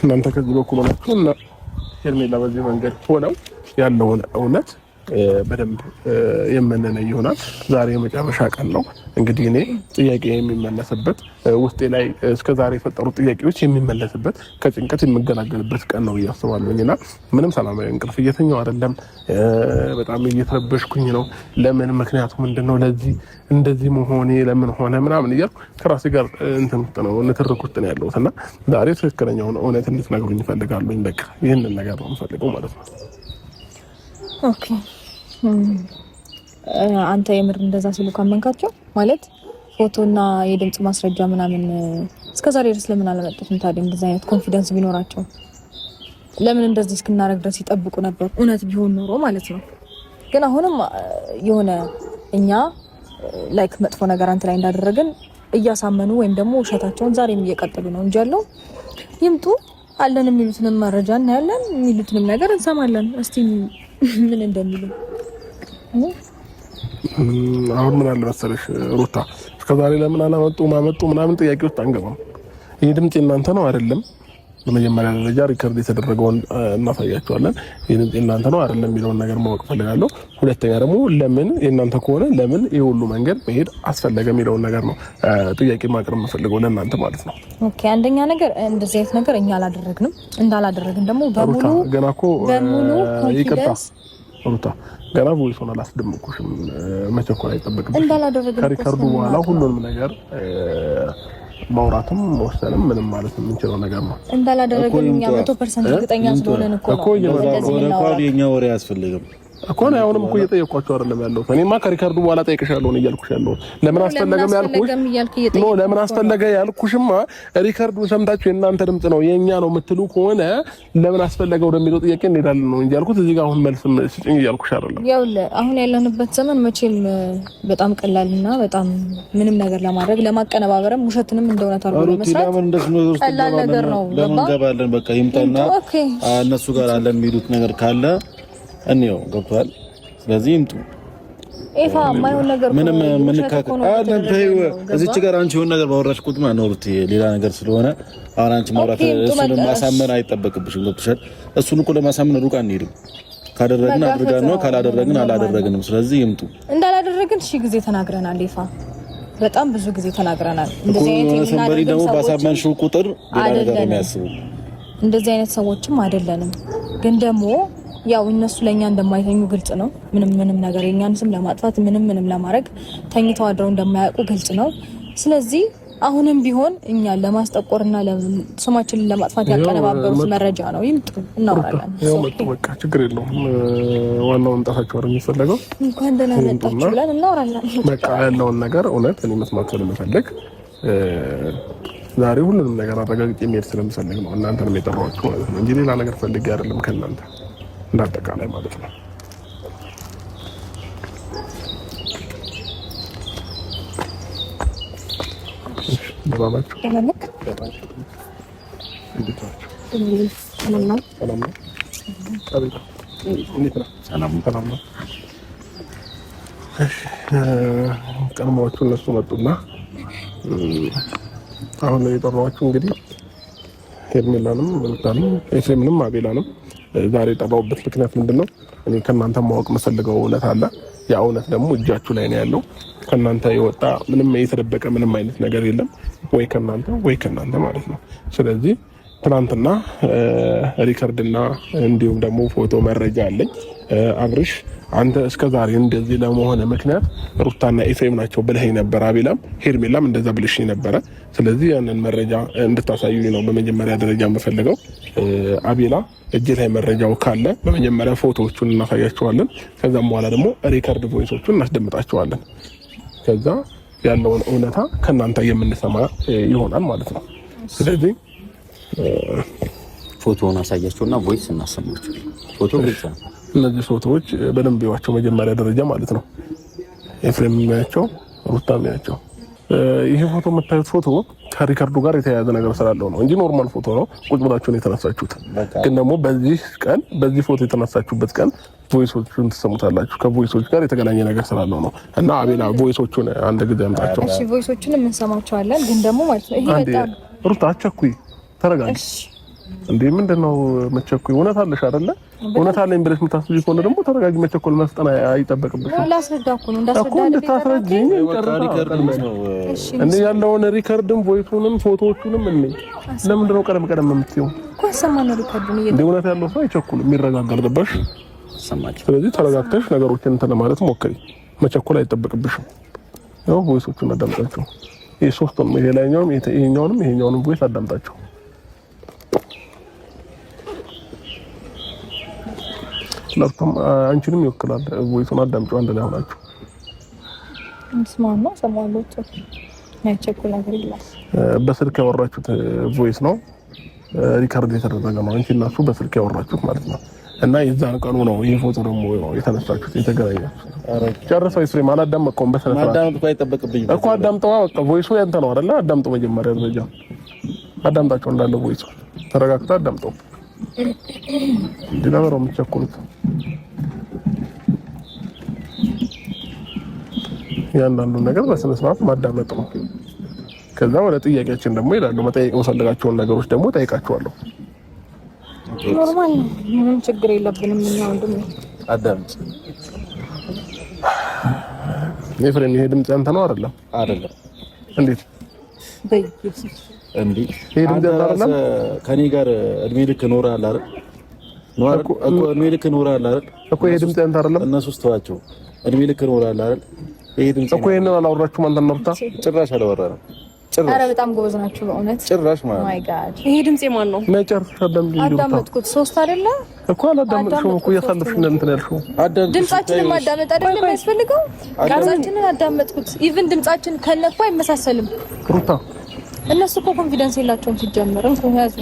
እናንተ ከዚህ በኩል ሆናችሁና ሄርሜላ በዚህ መንገድ ሆነው ያለውን እውነት በደንብ የምንነይ ይሆናል። ዛሬ የመጨረሻ ቀን ነው እንግዲህ እኔ ጥያቄ የሚመለስበት ውስጤ ላይ እስከ ዛሬ የፈጠሩት ጥያቄዎች የሚመለስበት ከጭንቀት የምገላገልበት ቀን ነው እያስባለሁኝና ምንም ሰላማዊ እንቅልፍ እየተኛው አይደለም። በጣም እየተረበሽኩኝ ነው። ለምን ምክንያቱ ምንድነው? ለዚህ እንደዚህ መሆኔ ለምን ሆነ ምናምን እያልኩ ከራሴ ጋር እንትን ውስጥ ነው ንትርክ ውስጥ ነው ያለሁትና ዛሬ ትክክለኛውን እውነት እንድትነግሩኝ እፈልጋለሁኝ። በቃ ይህንን ነገር ነው የምፈልገው ማለት ነው። ኦኬ አንተ የምር እንደዛ ሲሉ ካመንካቸው ማለት ፎቶና የድምጽ ማስረጃ ምናምን እስከዛሬ ድረስ ለምን አላመጡትም ታዲያ? እንደዛ አይነት ኮንፊደንስ ቢኖራቸው ለምን እንደዚህ እስክናረግ ድረስ ይጠብቁ ነበር? እውነት ቢሆን ኖሮ ማለት ነው። ግን አሁንም የሆነ እኛ ላይክ መጥፎ ነገር አንተ ላይ እንዳደረግን እያሳመኑ ወይም ደግሞ ውሸታቸውን ዛሬም እየቀጠሉ ነው እንጂ ያለው ይምጡ አለን የሚሉትንም መረጃ እናያለን፣ የሚሉትንም ነገር እንሰማለን። እስቲ ምን እንደሚሉ አሁን ምን አለ መሰለሽ ሩታ እስከዛሬ ለምን አላመጡ ምናምን ጥያቄ ውስጥ አንገባም። ይሄ ድምጽ እናንተ ነው አይደለም? በመጀመሪያ ደረጃ ሪከርድ የተደረገውን እናሳያቸዋለን። ይሄ ድምጽ እናንተ ነው አይደለም የሚለውን ነገር ማወቅ ፈልጋለሁ። ሁለተኛ ደግሞ ለምን የእናንተ ከሆነ ለምን ይሄ ሁሉ መንገድ መሄድ አስፈለገ የሚለውን ነገር ነው ጥያቄ ማቅረብ የምፈልገው ለእናንተ ማለት ነው። ኦኬ አንደኛ ነገር እንደዚህ አይነት ነገር እኛ አላደረግንም። እንዳላደረግን ደግሞ በሙሉ ገና እኮ ይቅርታ ሩታ ገና ቮይሱን አላስደምኩሽም። መቸኮል አይጠበቅብሽም። ከሪከርዱ በኋላ ሁሉንም ነገር ማውራትም መወሰንም ምንም ማለት የምንችለው ነገር ነው። እንዳላደረግን እኛ 100% እርግጠኛ ስለሆነን እኮ የኛ ወሬ አያስፈልግም እኮ ነው። አሁንም እኮ እየጠየኳቸው አይደለም ያለው እኔማ ከሪከርዱ በኋላ ጠይቅሻለሁ ነው እያልኩሽ ያለው። ለምን አስፈለገም ያልኩሽ ነው። ለምን አስፈለገ ያልኩሽማ ሪከርዱን ሰምታችሁ የእናንተ ድምጽ ነው የኛ ነው የምትሉ ከሆነ ለምን አስፈለገ ወደሚለው ጥያቄ እንሄዳለን ነው እንጂ ያልኩት እዚህ ጋር አሁን መልስ ስጭኝ እያልኩሽ አይደለም። ያው አሁን ያለንበት ዘመን መቼም በጣም ቀላልና በጣም ምንም ነገር ለማድረግ ለማቀነባበርም ውሸትንም እንደሆነ ታርጎ መስራት ቀላል ነገር ነው። ለምን ገባለን በቃ ይምጣና እነሱ ጋር አለን የሚሉት ነገር ካለ እንየው ገብቷል። ስለዚህ ይምጡ። ኤፋ ማይሆን ነገር ምንም አለን ተይው። እዚች ጋር አንቺ የሆነ ነገር ባወራሽ ቁጥማ ነው ሌላ ነገር ስለሆነ አሁን አንቺ ማውራት እሱን ማሳመን አይጠበቅብሽም። ገብቶሻል። እሱን እኮ ለማሳመን ሩቅ አንሄድም። ካደረግን አድርገን ነው፣ ካላደረግን አላደረግንም። ስለዚህ ይምጡ። እንዳላደረግን ሺ ጊዜ ተናግረናል ኤፋ፣ በጣም ብዙ ጊዜ ተናግረናል። እንደዚህ አይነት ሰንበሪ ደግሞ ባሳመንሽው ቁጥር ሌላ ነገር ነው የሚያስቡ። እንደዚህ አይነት ሰዎችም አይደለንም። ግን ደግሞ ያው እነሱ ለኛ እንደማይተኙ ግልጽ ነው። ምንም ነገር የኛን ስም ለማጥፋት ምንም ለማድረግ ተኝተው አድረው እንደማያውቁ ግልጽ ነው። ስለዚህ አሁንም ቢሆን እኛ ለማስጠቆርና ስማችንን ለማጥፋት ያቀነባበሩት መረጃ ነው። ይምጡ፣ እናወራለን። ያው መጡ፣ በቃ ችግር የለውም። ዋናው እንጣታቸው አይደል የሚፈልገው። እንኳን ደህና መጣችሁ ብለን እናወራለን። በቃ ያለውን ነገር እውነት እኔ መስማት ስለምፈልግ ዛሬ ሁሉንም ነገር አረጋግጬ መሄድ ስለምፈልግ ነው እናንተንም የጠራኋችሁ ማለት ነው እንጂ ሌላ ነገር ፈልጌ አይደለም ከእናንተ እንዳጠቃላይ ማለት ነው። ባባችሁ ቀድሞዎቹ እነሱ መጡና አሁን የጠራኋችሁ እንግዲህ ሄርሜላንም ሩታንም ኤፍሬምንም አቤላንም ዛሬ የጠራሁበት ምክንያት ምንድነው? እኔ ከእናንተ ማወቅ የምፈልገው እውነት አለ። ያ እውነት ደግሞ እጃችሁ ላይ ነው ያለው። ከእናንተ የወጣ ምንም የተደበቀ ምንም አይነት ነገር የለም፣ ወይ ከእናንተ ማለት ነው። ስለዚህ ትናንትና ሪከርድና እንዲሁም ደግሞ ፎቶ መረጃ አለኝ። አብርሽ አንተ እስከዛሬ እንደዚህ ለመሆነ ምክንያት ሩታና ኤፍሬም ናቸው ብለኸኝ ነበር። አቤላም ሄርሜላም እንደዛ ብለሽኝ ነበረ። ስለዚህ ያንን መረጃ እንድታሳዩኝ ነው በመጀመሪያ ደረጃ የምፈልገው። አቤላ እጅ ላይ መረጃው ካለ በመጀመሪያ ፎቶዎቹን እናሳያቸዋለን። ከዛም በኋላ ደግሞ ሪከርድ ቮይሶቹን እናስደምጣቸዋለን። ከዛ ያለውን እውነታ ከእናንተ የምንሰማ ይሆናል ማለት ነው። ስለዚህ ፎቶውን አሳያቸውና ቮይስ እናሰማቸው። ፎቶ ብቻ እነዚህ ፎቶዎች በደንብ ይዋቸው መጀመሪያ ደረጃ ማለት ነው። ኤፍሬም ያቸው ሩታም ያቸው። ይሄ ፎቶ የምታዩት ፎቶ ከሪከርዱ ጋር የተያያዘ ነገር ስላለው ነው እንጂ ኖርማል ፎቶ ነው። ቁጭ ብላችሁ ነው የተነሳችሁት። ግን ደግሞ በዚህ ፎቶ የተነሳችሁበት ቀን ቮይሶቹን ትሰሙታላችሁ። ከቮይሶች ጋር የተገናኘ ነገር ስላለው ነው። እና አቤላ ቮይሶቹን አንድ ጊዜ አምጣቸው። እሺ ቮይሶቹን እንሰማቸዋለን። ግን ደግሞ ማለት ነው ይሄ በጣም ሩታ አቸኩይ ተረጋጊ። እንዴ ምንድነው መቸኮል? እውነት አለሽ አይደለ? እውነት አለኝ ብለሽ የምታስቢ ከሆነ ደግሞ ተረጋጊ። መቸኮል መስጠና አይጠበቅብሽም። ላስረዳኩ ነው እንዳስረዳኝ እንዴ ያለውን ሪከርድም ቮይሱንም ፎቶዎቹንም ለምንድን ነው ቀደም የምትይው? እኮ ሰማነው ሪከርዱን እንዴ እውነት ያለው ሰው አይቸኩልም፣ ይረጋጋል። ገባሽ? ሰማችሁ? ስለዚህ ተረጋግተሽ ነገሮችን እንትን ለማለት ሞክሪ። መቸኮል አይጠበቅብሽም። ያው ቮይሶቹን አዳምጣቸው። ይሄ ሶስቱም ይሄኛውንም ቮይስ አዳምጣቸው። ለፍቶም አንቺንም ይወክላል። ቮይሱን አዳምጪው አንድ ላይ ሆናችሁ እንስማማ። ሰማለሁ ናይቸኩል ነገር ይላል። በስልክ ያወራችሁት ቮይስ ነው፣ ሪከርድ የተደረገ ነው። አንቺ እና እሱ በስልክ ያወራችሁት ማለት ነው። እና የዛን ቀኑ ነው ይሄ ፎቶ ደግሞ የተነሳችሁት የተገናኛችሁት። ጨርሰው ኤፍሬም አላዳመጥከውም። በስነ ስርዓት ማዳመጥ እኮ አይጠበቅብኝም እኮ አዳምጠዋ። በቃ ቮይሱ ያንተ ነው አይደለ? አዳምጠው። መጀመሪያ ደረጃ አዳምጣቸው እንዳለ ቮይሱ ተረጋግተህ አዳምጠው። ዲናበረው የምትቸኩሉት ያንዳንዱ ነገር በስነ ስርዓት ማዳመጥ ነው። ከዛ ወደ ጥያቄያችን ደግሞ ይላሉ። መጠየቅ የምፈልጋቸውን ነገሮች ደግሞ ጠይቃቸዋለሁ። ኖርማል ነው፣ ምንም ችግር የለብንም። እኛ ወንድም አዳምጥ። ኤፍሬም ይሄ ድምጽ አንተ ነው አይደለም? አይደለም። እንዴት በኢየሱስ እንዴ? ይሄ ድምጽ አይደለም? ከኔ ጋር እድሜ ልክ ኖረሃል አይደል? እኮ እድሜ ልክ ኖረሃል አይደል? እኮ ይሄ ድምጽ አንተ አይደለም? እነሱ ስተዋቸው እድሜ ልክ ኖረሃል አይደል? ይሄ ድምጽ እኮ ይሄን አላወራችሁም አንተ ነው? ጭራሽ አላወራንም። ኧረ በጣም ጎበዝ ናችሁ በእውነት ጭራሽ ማለት ማይ ጋድ። ይሄ ድምጽ የማን ነው? ነጨር አዳመጥኩት። ሶስት አይደለ እኮ አላዳመጥሽውም እኮ እያሳለፍሽ እንትን ያልሽው ድምጻችንን ማዳመጥ አይደለም የሚያስፈልገው። ድምጻችንን አዳመጥኩት። ኢቭን ድምጻችን ከነሱ አይመሳሰልም። ሩታ እነሱ እኮ ኮንፊደንስ የላቸውም ሲጀመር። እንትን ያዝ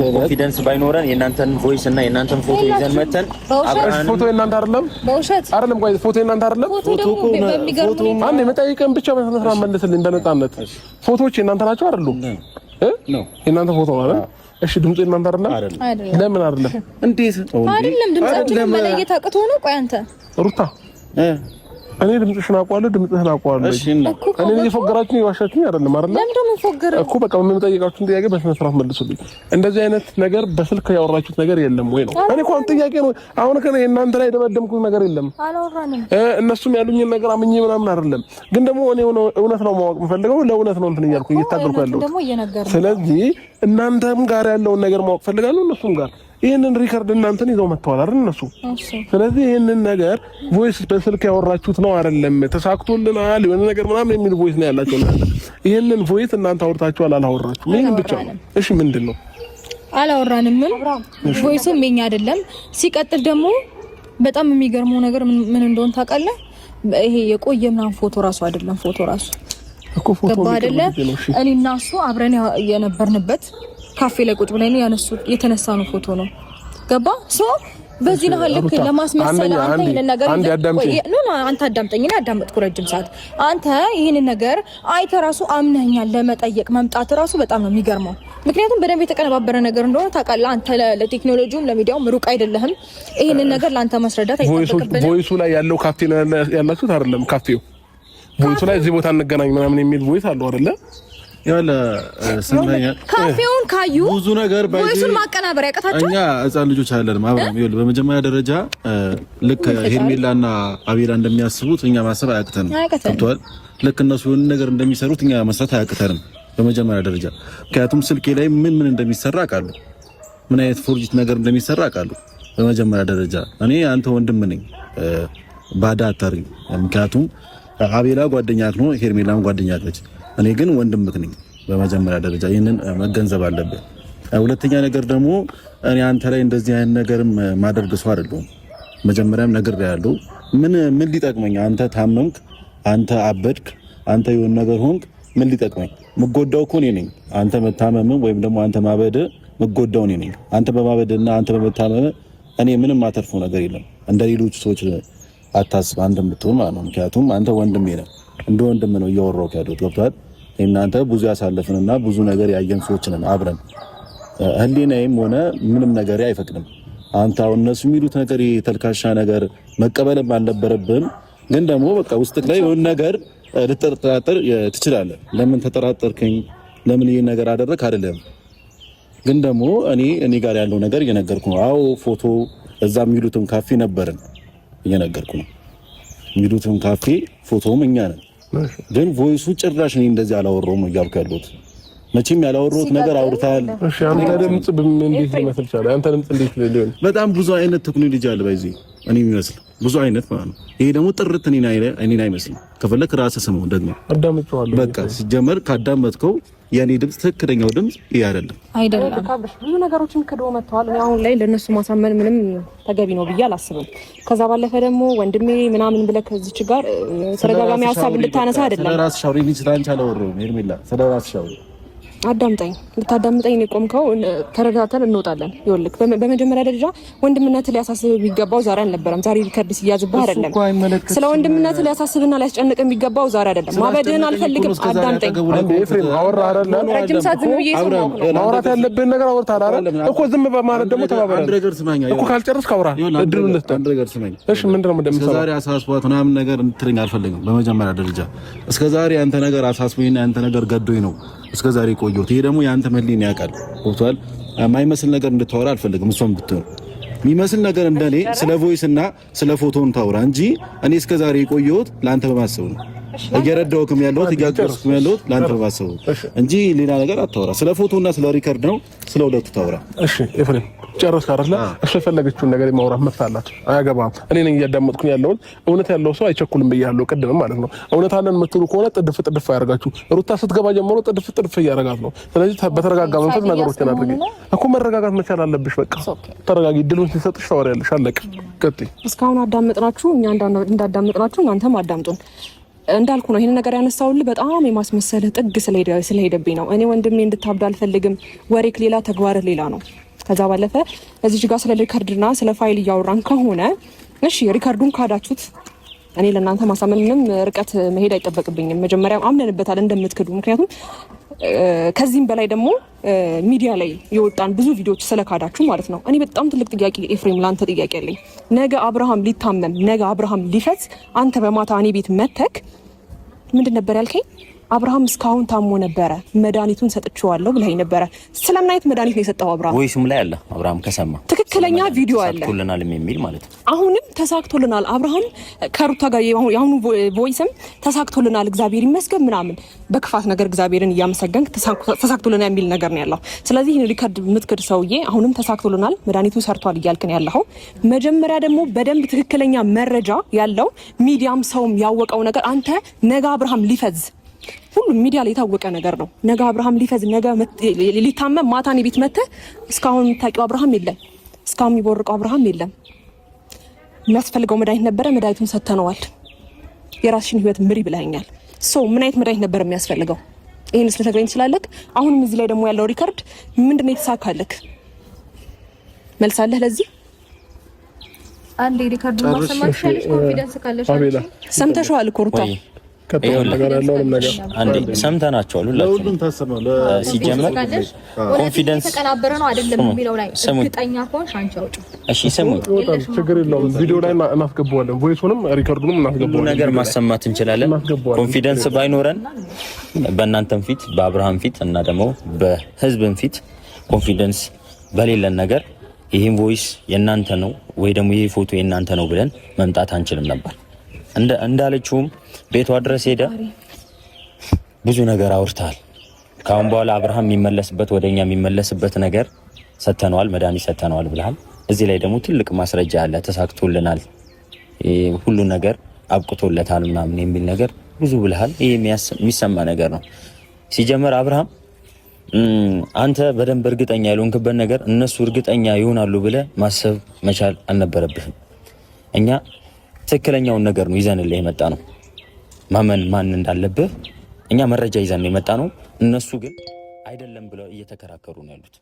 ኮንፊደንስ ባይኖረን የእናንተን ቮይስ እና የእናንተን ፎቶ ይዘን መተን ፎቶ የእናንተ አይደለም? በውሸት አይደለም። ቆይ ፎቶ የእናንተ አይደለም? ፎቶ አንዴ መጠይቀን ብቻ በስነስርዓት መልስልኝ በነፃነት። ፎቶዎች የእናንተ ናቸው አይደሉም? ነው የእናንተ ፎቶ ማለት እሺ። ድምፁ የእናንተ አይደለም? ለምን አይደለም? እንዴት አይደለም? ድምጻችንን መለየት አቅቶ ነው? ቆይ አንተ ሩታ እኔ ድምጽሽን አውቀዋለሁ፣ ድምጽህን አውቀዋለሁ። እሺ እኔ እየፎገራችሁኝ የዋሻችሁኝ አይደለም አይደል? ለምን ደግሞ ፎገረ እኮ በቃ የምጠይቃችሁን ጥያቄ በስነ ስርዓት መልሱልኝ። እንደዚህ አይነት ነገር በስልክ ያወራችሁት ነገር የለም ወይ ነው? እኔ እኮ ጥያቄ ነው። አሁን ከኔ እናንተ ላይ ደመደምኩት ነገር የለም። አላወራንም። እነሱም ያሉኝን ነገር አምኜ ምናምን አይደለም። ግን ደግሞ እኔ እውነት ነው ማወቅ የምፈልገው፣ ለእውነት ነው እንትን እያልኩ እየታገልኩ ያለሁት። ስለዚህ እናንተም ጋር ያለውን ነገር ማወቅ ፈልጋለሁ፣ እነሱም ጋር ይሄንን ሪከርድ እናንተን ይዘው መጥተዋል አይደል እነሱ። ስለዚህ ይሄንን ነገር ቮይስ በስልክ ያወራችሁት ነው አይደለም? ተሳክቶልናል የሆነ ነገር ምናምን የሚል ቮይስ ነው ያላችሁ እናንተ። ይሄንን ቮይስ እናንተ አውርታችኋል አላወራችሁም? ይሄን ብቻ ነው። እሺ ምንድን ነው? አላወራንም። ቮይሱም የኛ አይደለም። ሲቀጥል ደግሞ በጣም የሚገርመው ነገር ምን እንደሆነ ታውቃለህ? ይሄ የቆየ ምናምን ፎቶ ራሱ አይደለም። ፎቶ ራሱ እኮ ፎቶ አይደለ? እኔና እሱ አብረን የነበርንበት ካፌ ላይ ቁጭ ብለን የተነሳ ነው ፎቶ ነው። ገባ? ሶ በዚህ ነው ልክ ለማስመሰል አንተ ይሄን ነገር አንተ አዳምጠኝ። እኔ አዳመጥኩ ረጅም ሰዓት። አንተ ይሄን ነገር አይተ ራሱ አምነኛል ለመጠየቅ መምጣት ራሱ በጣም ነው የሚገርመው። ምክንያቱም በደንብ የተቀነባበረ ነገር እንደሆነ ታውቃለህ። አንተ ለቴክኖሎጂውም ለሚዲያውም ሩቅ አይደለህም። ይሄን ነገር ለአንተ ማስረዳት አይጠበቅብንም። ቮይሱ ላይ ያለው ካፌ ነው ያላችሁት አይደለም? ካፌው ቮይሱ ላይ እዚህ ቦታ እንገናኝ ምናምን የሚል ቮይስ አለው አይደለ? ያለ ሰማኛ ካፌውን ካዩ ብዙ ነገር ቮይሱን ማቀናበር ያቀታቸው እኛ ህፃን ልጆች አይደለም። አብራም ይኸውልህ፣ በመጀመሪያ ደረጃ ልክ ሄርሜላና አቤላ እንደሚያስቡት እኛ ማሰብ አያቅተንም። ገብቶሃል? ልክ እነሱ የሆነ ነገር እንደሚሰሩት እኛ መስራት አያቅተንም በመጀመሪያ ደረጃ። ምክንያቱም ስልኬ ላይ ምን እንደሚሰራ አውቃለሁ፣ ምን አይነት ፎርጂት ነገር እንደሚሰራ አውቃለሁ። በመጀመሪያ ደረጃ እኔ አንተ ወንድም ነኝ፣ ባዳ አታርኝ። ምክንያቱም አቤላ ጓደኛክ ነው፣ ሄርሜላም ጓደኛክ ነች። እኔ ግን ወንድምክ ነኝ። በመጀመሪያ ደረጃ ይሄንን መገንዘብ አለብህ። ሁለተኛ ነገር ደግሞ እኔ አንተ ላይ እንደዚህ አይነት ነገርም ማደርግ ሰው አይደለሁም። መጀመሪያም ነገር ያለው ምን ሊጠቅመኝ? አንተ ታመምክ፣ አንተ አበድክ፣ አንተ የሆነ ነገር ሆንክ፣ ምን ሊጠቅመኝ? ምጎዳው እኮ እኔ ነኝ። አንተ መታመም ወይም ደግሞ አንተ ማበድ ምጎዳው እኔ ነኝ። አንተ በማበድና አንተ በመታመም እኔ ምንም ማተርፈው ነገር የለም። እንደ ሌሎች ሰዎች አታስብ፣ አንተም ብትሆን ማለት ነው። ምክንያቱም አንተ ወንድሜ ነህ፣ እንደ ወንድም ነው እያወራሁት ያለሁት። ገብቶሃል? እናንተ ብዙ ያሳለፍንና ብዙ ነገር ያየን ሰዎች ነን አብረን። ህሊናዬም ሆነ ምንም ነገር አይፈቅድም። አንተ አሁን እነሱ የሚሉት ነገር የተልካሻ ነገር መቀበልም አልነበረብህም። ግን ደግሞ በቃ ውስጥክ ላይ የሆነ ነገር ልትጠራጠር ትችላለህ። ለምን ተጠራጠርከኝ? ለምን ይሄን ነገር አደረክ? አይደለም ግን ደግሞ እኔ ጋር ያለው ነገር እየነገርኩ ነው። አዎ ፎቶ እዛ የሚሉትም ካፌ ነበርን እየነገርኩ ነው። የሚሉትም ካፌ ፎቶውም እኛ ነን። ግን ቮይሱ ጭራሽ እኔ እንደዚህ አላወራሁም እያልኩ ያለሁት መቼም ያላወራሁት ነገር አውርታል። እሺ አንተ ድምጽ እንዴት ሊመስል ይችላል? አንተ ድምጽ እንዴት ሊሆን? በጣም ብዙ አይነት ቴክኖሎጂ አለ በዚህ እኔ የሚመስል ብዙ አይነት ማለት ነው። ይሄ ደግሞ ጥርት እኔን አይመስልም። ከፈለክ ራስህ ስመው ደግሞ አዳምጬዋለሁ። በቃ ሲጀመር ካዳመጥከው የኔ ድምጽ ትክክለኛው ድምጽ ይሄ አይደለም። ብዙ ነገሮችን ክዶ መጥተዋል። እኔ አሁን ላይ ለነሱ ማሳመን ምንም ተገቢ ነው ብዬ አላስብም። ከዛ ባለፈ ደግሞ ወንድሜ ምናምን ብለህ ከዚች ጋር ተደጋጋሚ ሀሳብ እንድታነሳ አይደለም። ስለራስሽ አውሪ እንጂ ስላንቺ አላወራሁም። ሄርሜላ ስለራስሽ አውሪ። አዳምጠኝ። ልታዳምጠኝ ነው የቆምከው። ተረጋግተን እንወጣለን። ይኸውልህ በመጀመሪያ ደረጃ ወንድምነት ሊያሳስብ የሚገባው ዛሬ አልነበረም። ዛሬ ሪከርድ ሲያዝብህ አይደለም። ስለ ወንድምነት ሊያሳስብና ሊያስጨንቅ የሚገባው ዛሬ አይደለም። ማበድህን አልፈልግም። አዳምጠኝ። ኤፍሬም አወራ አይደለ? ረጅም ሰዓት ዝም ብዬ ማውራት ያለብን ነገር አውርተሃል አይደል እኮ። ዝም በማለት ደግሞ ተባባልን እኮ። ካልጨረስክ አውራ እድሉን ልስጥ። እሺ ምንድነው እንደምትሰራ ዛሬ አሳስቧት ምናምን ነገር እንድትለኝ አልፈልግም። በመጀመሪያ ደረጃ እስከዛሬ አንተ ነገር አሳስቦኝና አንተ ነገር ገዶኝ ነው እስከዛሬ ቆየሁት። ይሄ ደግሞ ያንተ መሊን ያውቃል። ወጥቷል። የማይመስል ነገር እንድታወራ አልፈልግም። እሷም ብትሆን የሚመስል ነገር እንደኔ ስለ ቮይስ እና ስለ ፎቶን ታውራ እንጂ እኔ እስከዛሬ የቆየሁት ለአንተ በማሰብ ነው። እየረዳሁክም ያለሁት እያገዝኩክም ያለሁት ለአንተ በማሰብ ነው እንጂ ሌላ ነገር አታወራ። ስለ ፎቶና ስለ ሪከርድ ነው፣ ስለ ሁለቱ ታውራ። እሺ ኤፍሬም ጨረስክ አይደለ? እሱ የፈለገችውን ነገር የማውራት መብት አላት። አያገባም። እኔ ነኝ እያዳመጥኩኝ ያለሁት። እውነት ያለው ሰው አይቸኩልም ብያለሁ ቅድም ማለት ነው። እውነት አለን የምትሉ ከሆነ ጥድፍ አያርጋችሁ። ሩታ ስትገባ ጀምሮ ጥድፍ እያረጋት ነው። ስለዚህ በተረጋጋ መንፈስ ነገሮችን አድርጊ እኮ። መረጋጋት መቻል አለብሽ። በቃ ተረጋጊ። ድሉን ሲሰጥሽ ታወሪያለሽ። አለቀ። ቀጥይ። እስካሁን አዳመጥናችሁ፣ እኛ እንዳዳመጥናችሁ እናንተም አዳምጡን። እንዳልኩ ነው ይሄን ነገር ያነሳውልህ በጣም የማስመሰል ጥግ ስለሄደብኝ ነው። እኔ ወንድሜ እንድታብድ አልፈልግም። ወሬክ ሌላ ተግባርህ ሌላ ነው። ከዛ ባለፈ እዚህ ጋር ስለ ሪከርድና ስለ ፋይል እያወራን ከሆነ እሺ ሪከርዱን ካዳችሁት እኔ ለእናንተ ማሳመን ምንም ርቀት መሄድ አይጠበቅብኝም። መጀመሪያም አምነንበታል እንደምትክዱ። ምክንያቱም ከዚህም በላይ ደግሞ ሚዲያ ላይ የወጣን ብዙ ቪዲዮዎች ስለካዳችሁ ማለት ነው። እኔ በጣም ትልቅ ጥያቄ ኤፍሬም ላንተ ጥያቄ አለኝ። ነገ አብርሃም ሊታመም ነገ አብርሃም ሊፈት አንተ በማታ እኔ ቤት መተክ ምንድን ነበር ያልከኝ? አብርሃም እስካሁን ታሞ ነበረ፣ መድኃኒቱን ሰጥቼዋለሁ ብለኸኝ ነበረ። ስለምን አይነት መድኃኒት ነው የሰጠው አብርሃም? ቮይስም ላይ አለ። አብርሃም ከሰማ ትክክለኛ ቪዲዮ አለ። ተሳክቶልናል የሚል ማለት ነው። አሁንም ተሳክቶልናል። አብርሃም ከሩታ ጋር የአሁኑ ቮይስም ተሳክቶልናል እግዚአብሔር ይመስገን ምናምን በክፋት ነገር እግዚአብሔርን እያመሰገንክ ተሳክቶልናል የሚል ነገር ነው ያለው። ስለዚህ ይሄን ሪከርድ የምትክድ ሰውዬ አሁንም ተሳክቶልናል መድኃኒቱ ሰርቷል እያልክ ነው ያለው። መጀመሪያ ደግሞ በደንብ ትክክለኛ መረጃ ያለው ሚዲያም ሰውም ያወቀው ነገር አንተ ነገ አብርሃም ሊፈዝ ሁሉም ሚዲያ ላይ የታወቀ ነገር ነው። ነገ አብርሃም ሊፈዝ ነገ ሊታመም ማታ እኔ ቤት መጥተህ እስካሁን የምታውቂው አብርሃም የለም፣ እስካሁን የሚቦርቀው አብርሃም የለም። የሚያስፈልገው መድኃኒት ነበረ፣ መድኃኒቱን ሰጥተነዋል። የራስሽን ህይወት ምሪ ብለኸኛል። ምን አይነት መድኃኒት ነበር የሚያስፈልገው? ይህን ስለተገኝ ትችላለህ። አሁንም እዚህ ላይ ደግሞ ያለው ሪከርድ ምንድን ነው የተሳካልክ? መልሳለህ ለዚህ አንዴ ሪከርድ ማሰማት ካለሽ ኮንፊደንስ ካለሽ ሰምተሽዋል እኮ ሩታ አንዴ ሰምተናቸዋል። ሁላችሁም ሲጀመር ኮንፊደንስ ተቀናበረ ነው አይደለም የሚለው ላይ እርግጠኛ ከሆንሽ አንቺ አውጪ። እሺ ስሙ፣ ችግር የለውም። ቪዲዮ ላይ እናስገባዋለን፣ ቮይሱንም ሪከርዱንም እናስገባዋለን። ሁሉ ነገር ማሰማት እንችላለን። ኮንፊደንስ ባይኖረን በእናንተም ፊት በአብርሃም ፊት እና ደግሞ በህዝብም ፊት ኮንፊደንስ በሌለን ነገር ይሄን ቮይስ የእናንተ ነው ወይ ደግሞ ይሄ ፎቶ የእናንተ ነው ብለን መምጣት አንችልም ነበር። እንዳለችውም ቤቷ ድረስ ሄደ ብዙ ነገር አውርታል። ካሁን በኋላ አብርሃም የሚመለስበት ወደኛ የሚመለስበት ነገር ሰተነዋል፣ መድኃኒት ሰተነዋል ብለሃል። እዚህ ላይ ደግሞ ትልቅ ማስረጃ አለ። ተሳክቶልናል፣ ሁሉ ነገር አብቅቶለታል ምናምን የሚል ነገር ብዙ ብለሃል። ይሄ የሚሰማ ነገር ነው። ሲጀመር አብርሃም አንተ በደንብ እርግጠኛ ያልሆንክበት ነገር እነሱ እርግጠኛ ይሆናሉ ብለህ ማሰብ መቻል አልነበረብህም። እኛ ትክክለኛውን ነገር ነው ይዘንልህ የመጣ ነው። ማመን ማን እንዳለብህ እኛ መረጃ ይዘን የመጣ ነው። እነሱ ግን አይደለም ብለው እየተከራከሩ ነው ያሉት።